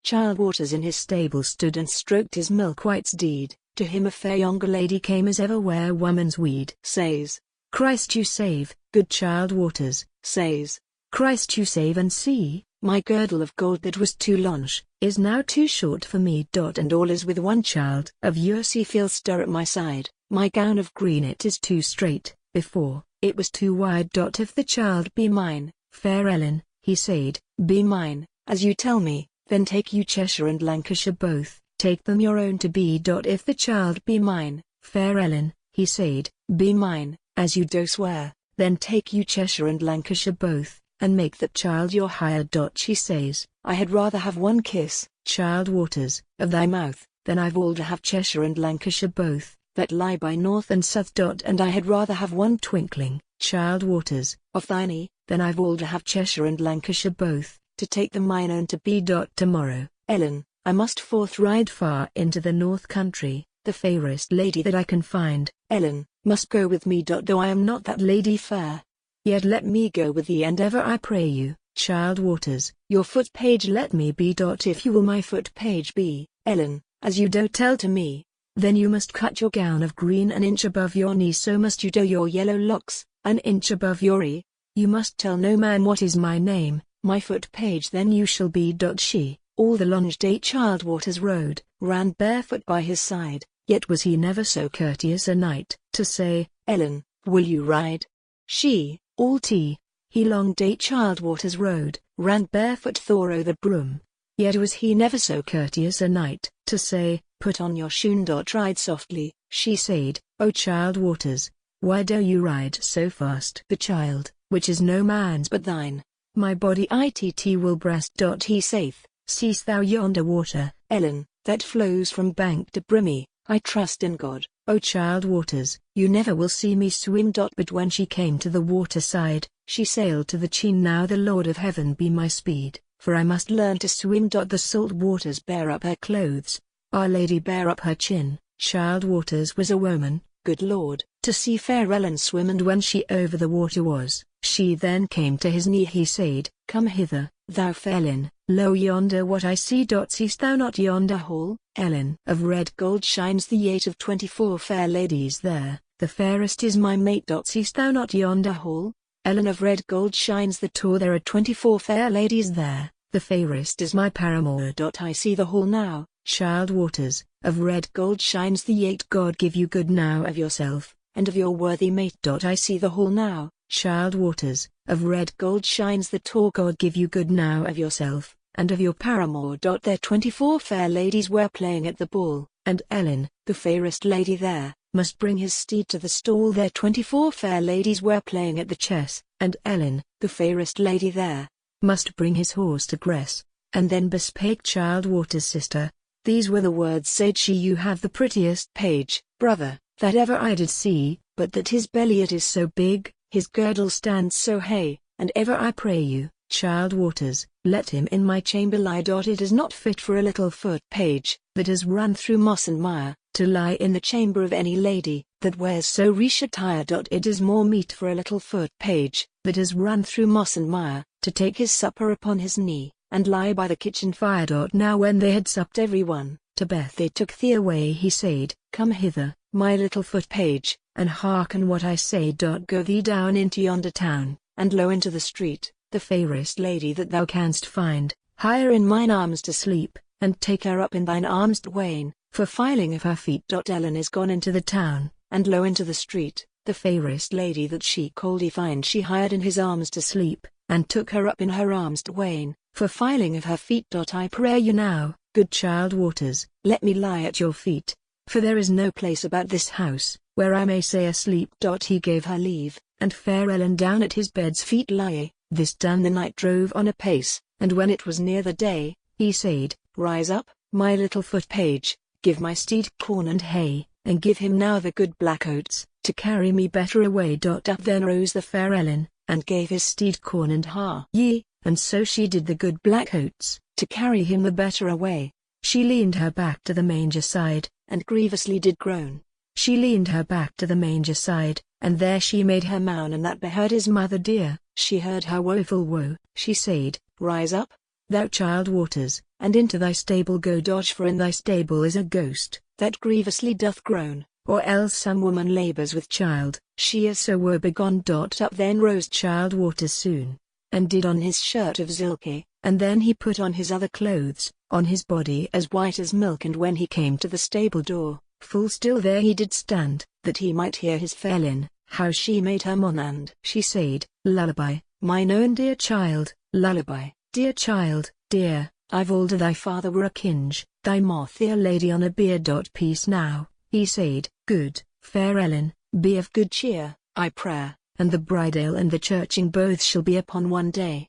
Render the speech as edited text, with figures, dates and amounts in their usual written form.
Childe Waters in his stable stood and stroked his milk-white's deed. To him a fair younger lady came as ever where woman's weed. Says, Christ you save, good Childe Waters. Says, Christ you save and see, my girdle of gold that was too long, is now too short for me. And all is with one child of your sea feel stir at my side. My gown of green it is too straight, before, it was too wide. If the child be mine, fair Ellen, he said, be mine, as you tell me, then take you Cheshire and Lancashire both, take them your own to be. If the child be mine, fair Ellen, he said, be mine, as you do swear, then take you Cheshire and Lancashire both, and make that child your hire. She says, I had rather have one kiss, Childe Waters, of thy mouth, than I've all to have Cheshire and Lancashire both, that lie by north and south. And I had rather have one twinkling, Childe Waters, of thine eye, than I've all to have Cheshire and Lancashire both, to take them mine own to be. Tomorrow, Ellen, I must forth ride far into the north country, the fairest lady that I can find, Ellen, must go with me. Though I am not that lady fair, yet let me go with thee, and ever I pray you, Childe Waters, your foot page let me be. If you will my foot page be, Ellen, as you do tell to me, then you must cut your gown of green an inch above your knee, so must you do your yellow locks an inch above your ear. You must tell no man what is my name, my foot page then you shall be. She, all the long day Childe Waters rode, ran barefoot by his side, yet was he never so courteous a knight, to say, Ellen, will you ride? She, all tea, he long day Childe Waters rode, ran barefoot thorough the broom, yet was he never so courteous a knight, to say, put on your shoon. Ride softly, she said, O Childe Waters, why do you ride so fast? The child, which is no man's but thine, my body it will breast. He saith, seest thou yonder water, Ellen, that flows from bank to brimmy? I trust in God, O Childe Waters, you never will see me swim. But when she came to the water side, she sailed to the chine. Now the Lord of heaven be my speed, for I must learn to swim. The salt waters bear up her clothes, Our Lady bear up her chin. Childe Waters was a woman, good Lord, to see fair Ellen swim. And when she over the water was, she then came to his knee. He said, Come hither, thou fair Ellen, lo yonder what I see. Seest thou not yonder hall, Ellen? Of red gold shines the 8 of 24 fair ladies there, the fairest is my mate. Seest thou not yonder hall, Ellen? Of red gold shines the tour, there are 24 fair ladies there, the fairest is my paramour. I see the hall now, Childe Waters, of red gold shines the 8. God give you good now of yourself, and of your worthy mate. I see the hall now, Childe Waters, of red gold shines the tour. God give you good now of yourself, and of your paramour. There 24 fair ladies were playing at the ball, and Ellen, the fairest lady there, must bring his steed to the stall. There 24 fair ladies were playing at the chess, and Ellen, the fairest lady there, must bring his horse to grass. And then bespake Childe Waters' sister, these were the words, said she, you have the prettiest page, brother, that ever I did see, but that his belly it is so big, his girdle stands so high, and ever I pray you, Childe Waters, let him in my chamber lie. It is not fit for a little foot page, that has run through moss and mire, to lie in the chamber of any lady, that wears so rich attire. It is more meet for a little foot page, that has run through moss and mire, to take his supper upon his knee, and lie by the kitchen fire. Now when they had supped every one to bed, they took thee away. He said, Come hither, my little foot page, and hearken what I say. Go thee down into yonder town, and low into the street, the fairest lady that thou canst find, hire in mine arms to sleep, and take her up in thine arms twain, for filing of her feet. Ellen is gone into the town, and low into the street, the fairest lady that she coldly find she hired in his arms to sleep, and took her up in her arms twain, for filing of her feet. I pray you now, good Childe Waters, let me lie at your feet, for there is no place about this house, where I may say asleep. He gave her leave, and fair Ellen down at his bed's feet lie. This done the knight drove on apace, and when it was near the day, he said, Rise up, my little foot page, give my steed corn and hay, and give him now the good black oats, to carry me better away. Up then rose the fair Ellen, and gave his steed corn and hay, and so she did the good black oats, to carry him the better away. She leaned her back to the manger side, and grievously did groan. She leaned her back to the manger side, and there she made her moan, and that beheard his mother dear. She heard her woeful woe, she said, Rise up, thou child waters, and into thy stable go dodge, for in thy stable is a ghost, that grievously doth groan, or else some woman labours with child, she is so woe begone. Up then rose child waters soon, and did on his shirt of silky, and then he put on his other clothes, on his body as white as milk, and when he came to the stable door, full still there he did stand, that he might hear his fair Lin, how she made her moan, and she said, lullaby, mine own dear child, lullaby, dear child, dear, I've Olde thy father were a kinge, thy mothier lady on a beard. Peace now, he said, good, fair Ellen, be of good cheer, I pray, and the bridal and the churching both shall be upon one day.